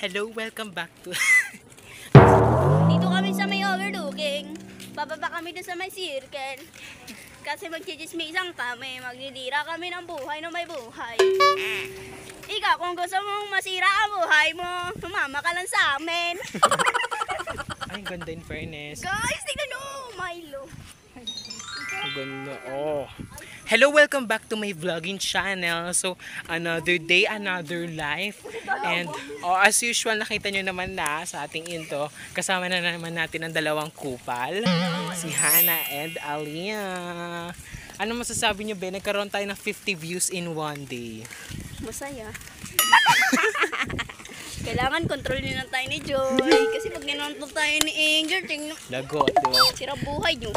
Hello, welcome back to... Dito kami sa may overlooking. Bababa kami dun sa may circle. Kasi magchichismisang kami. Magdidira kami ng buhay na may buhay. Ikaw, kung gusto mong masira ang buhay mo, sumama ka lang sa amin. Ay, ganda in fairness. Guys, tingnan nyo, Milo. Ang ganda, oh. Hello, welcome back to my vlogging channel. So, another day, another life. And, as usual, nakita nyo naman na sa ating intro, kasama na naman natin ang dalawang kupal. Si Hannah and Alia. Ano masasabi nyo, Ben? Nagkaroon tayo ng 50 views in one day. Masaya. Kailangan kontrolin lang tayo ni Joy. Kasi pag ginanto tayo ni Angel, tingnan. Lagot, diba? Sira buhay nyo.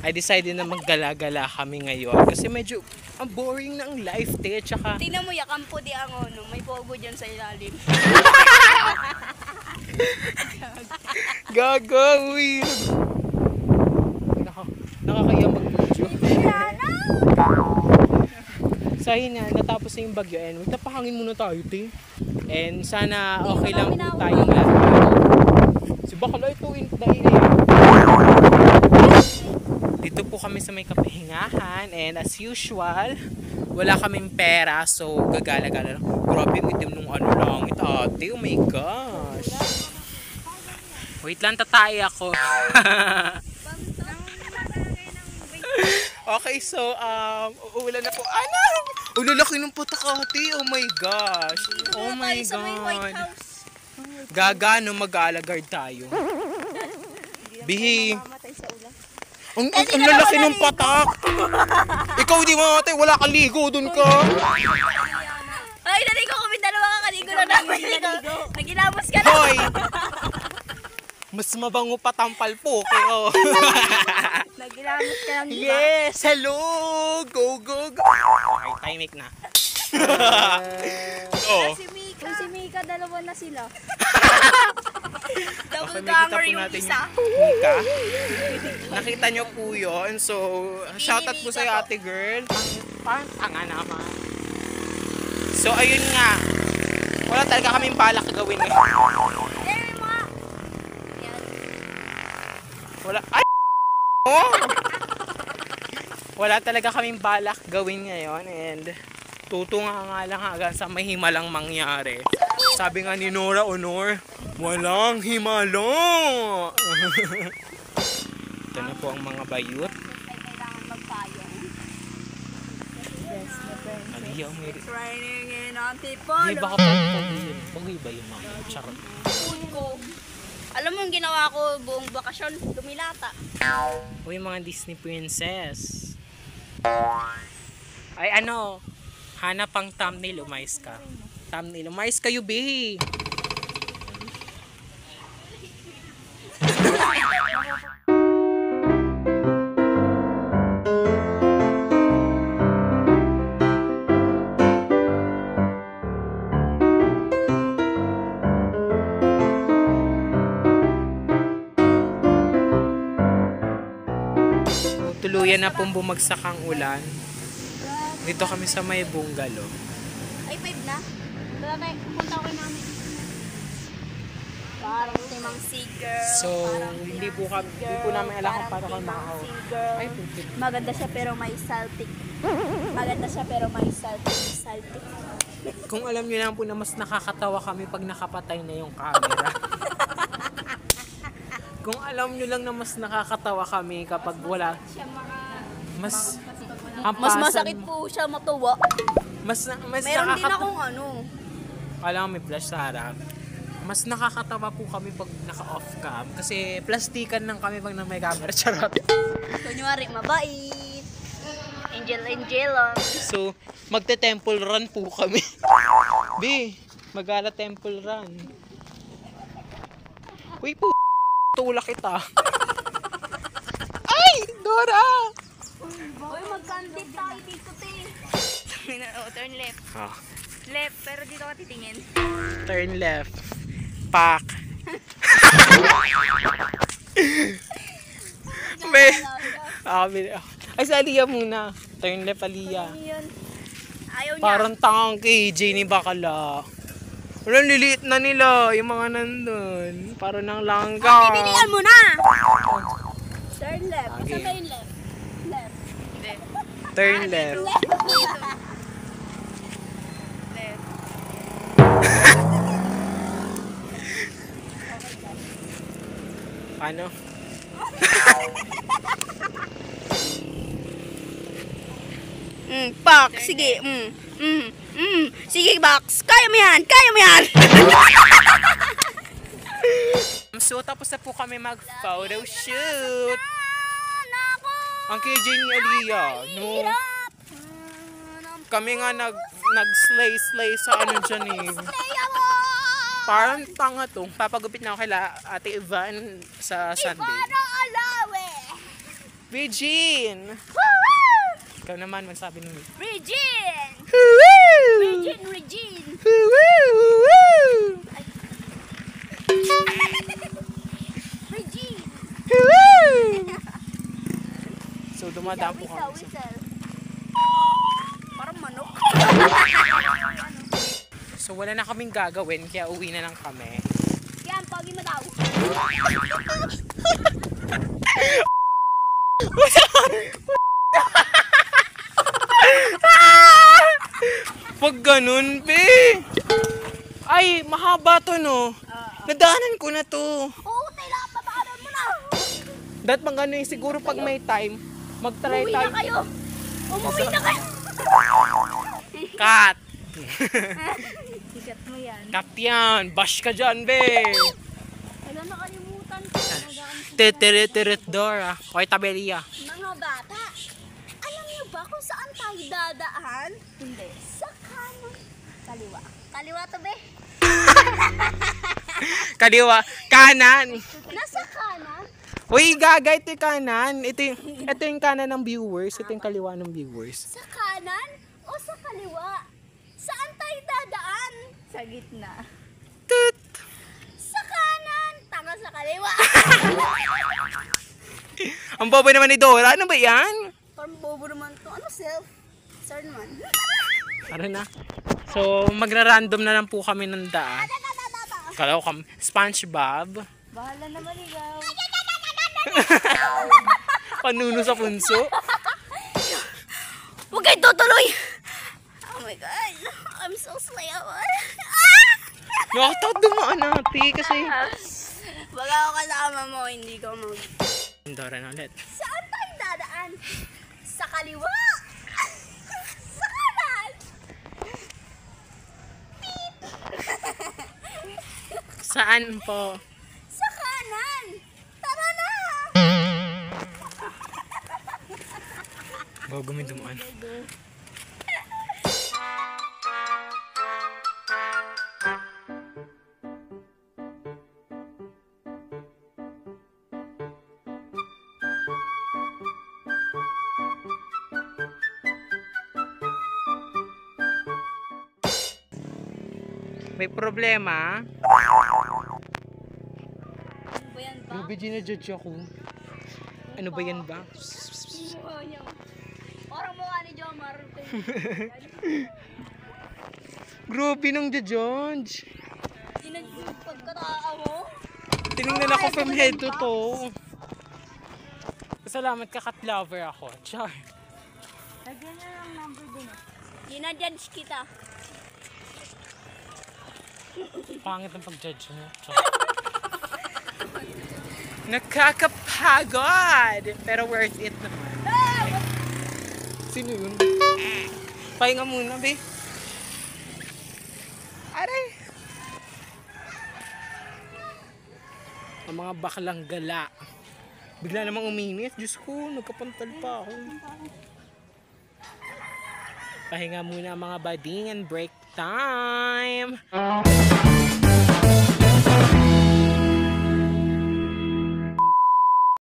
I decided na maggala-gala kami ngayon kasi medyo ang boring ng life day, tsaka Tingnan mo, yakampo di ang ano. May pogo dyan sa ilalim. gagawin. Nakakaya mag-video. Sahin nga, natapos na yung bagyo and magtapahangin muna tayo, te. And sana okay lang po tayong lahat. Si Bakala ito, dahil dito po kami sa may kapahingahan and as usual, wala kaming pera so gagala-gala lang. Grabe yung itim nung ano lang ito, ate. Oh my gosh. Wait lang, tatay ako. Okay, so uulan na po. Ano? Lalaki ng patak, ate. Oh my gosh. Oh my god. Gaga, no, mag-alagard tayo. Bihi. Ang lalaki ng patak. Ikaw di mo, ate, wala kang ligo, dun ka. Ay, naligo kami dalawa, kakaligo na namin. Nagilamos ka na. Hoy! Mas mabango pa tampal po kayo. Nagilamos ka lang. Yes! Hello! Go, go, go! Okay, timing na. Oh. Si Mika, dalawa na sila. Okay, Double makita ganger po yung natin isa. Mika. Nakita nyo po yun. So, shoutout po sa'yo, ate girl. Tanga naman. So, ayun nga. Wala talaga kaming balak gawin eh. Wala. Ay! Oh! Wala talaga kaming balak gawin ngayon and tutunga nga lang hanggang sa may himalang mangyari. Sabi nga ni Nora Honor, walang himalo! Ito na po ang mga bayot. Kailangan magpayong. Aliyaw, may... It's raining in Antipolo. Hindi ba kapag pag-uwi ba yung mga charot? Food ko. Alam mo yung ginawa ko buong bakasyon, dumilata. Uy, mga Disney princess. Ay, ano? Hanap pang thumbnail, umayos ka. Thumbnail, umayos kayo, be. Tuluyan na pong bumagsak ang ulan. Dito kami sa may bungalow. Ay, 5 na. Tara tayo, pupunta ko kay mami. Parang si Mang Seager. So, hindi po namin alam kung paano kami makakaw. Ay, putik. Maganda siya pero may saltik. Maganda siya pero may saltik. Kung alam niyo lang po na mas nakakatawa kami pag nakapatay na yung camera. Kung alam niyo lang na mas nakakatawa kami kapag wala, mas masakit po siya matuwa. mas Meron din akong ano. Alam mo, may flash sa harap. Mas nakakatawa po kami pag naka-off cam kasi plastikan lang kami pag na may camera. Charot. Kunyari, mabait. Angel lang. So, magte-temple run po kami. B, mag-ala temple run. Uy po, tulak kita. Ay, Dora! Uy, mag-candid tayo dito, te. Turn left. Oh, Left, pero dito ka titingin. turn left. Pak. May... Ay, sa Aliyah muna. Turn left, Aliyah. Ayun. Ayaw niya. Parang tangang kay Jenny Bakala. Wala, liliit na nila. Yung mga nandun. Para nang langga. Pipilian mo na! Turn left. Okay. Saan ba yung left? Left. Turn left. Left. Paano? Box, sige. Sige, box. Kaya mo yan. Kaya mo yan. So, tapos na po kami mag-photo shoot. Nako. Ang KJ ni Aliyah, no? Kami nga nag-slay sa ano dyan eh. Parang tanga to. Papagupit na ako kay Ate Ivan sa Sunday. Para alawe. Regine! Ikaw naman, magsabi nung Regine. Regine. Regine. So, dumadaan po kami. Whistle. Parang manok. So, wala na kaming gagawin, kaya uwi na lang kami. Yan, pogi mo daw. Pag ganun, be! Ay, mahaba to, no? Nadaanan ko na to. Oo, tila, papakanan mo na. Dapat pang ano eh, siguro pag may time, mag-try Umuwi na tayo. kayo. Umuwi na kayo. Cut! Sikat mo yan. Cut yan! Bash ka dyan, be! Wala nakalimutan ko. Titirit Dora. Hoy, Tabelia. Mga bata, alam niyo ba kung saan tayo dadaan? Hindi. Sa kanan. Kaliwa. Kaliwa to, be. Kaliwa. Kanan. Nasa kanan. Uy, gaga, ito yung kanan. Ito yung kanan ng viewers. Ito yung kaliwa ng viewers. Sa kanan o sa kaliwa? Saan tayo dadaan? Sa gitna. Tut! Sa kanan. Tanga sa kaliwa. Ang bobo naman ni Dora. Ano ba yan? Parang bobo naman to. Ano self? Sir naman. Tara na. So, magra-random na lang po kami ng daan. Kala ko kami, SpongeBob. Bahala na maligaw. Panuno sa punso. Huwag kayo tutuloy! Oh my God! I'm so slayawan! Nakatakot dumaan natin kasi... Wag ako kasama mo, hindi ko mag... Dora na ulit. Saan tayo dadaan? Sa kaliwa! Sa kanan! Saan po? Sa kanan! Tara na! Bago may dumaan. May problema? Ano ba yan ba? Grabe, ginajudge ako. Ano ba yan ba? Mukha niya. Parang mukha ni Jomar. Grabe nang judge. Pagkatao mo? Tinignan ako from head to toe. Salamat ka, cat lover ako. Char. Lagyan na lang number din. Ginajudge kita. Pangit ang pag-judge mo. Char. Nakakapagod! Pero worth it naman. Sino yun? Pahinga muna, be. Aray! Ang mga baklang gala. Bigla namang uminit. Diyos ko, nagkapantal pa ako. Pahinga muna mga bading and break time.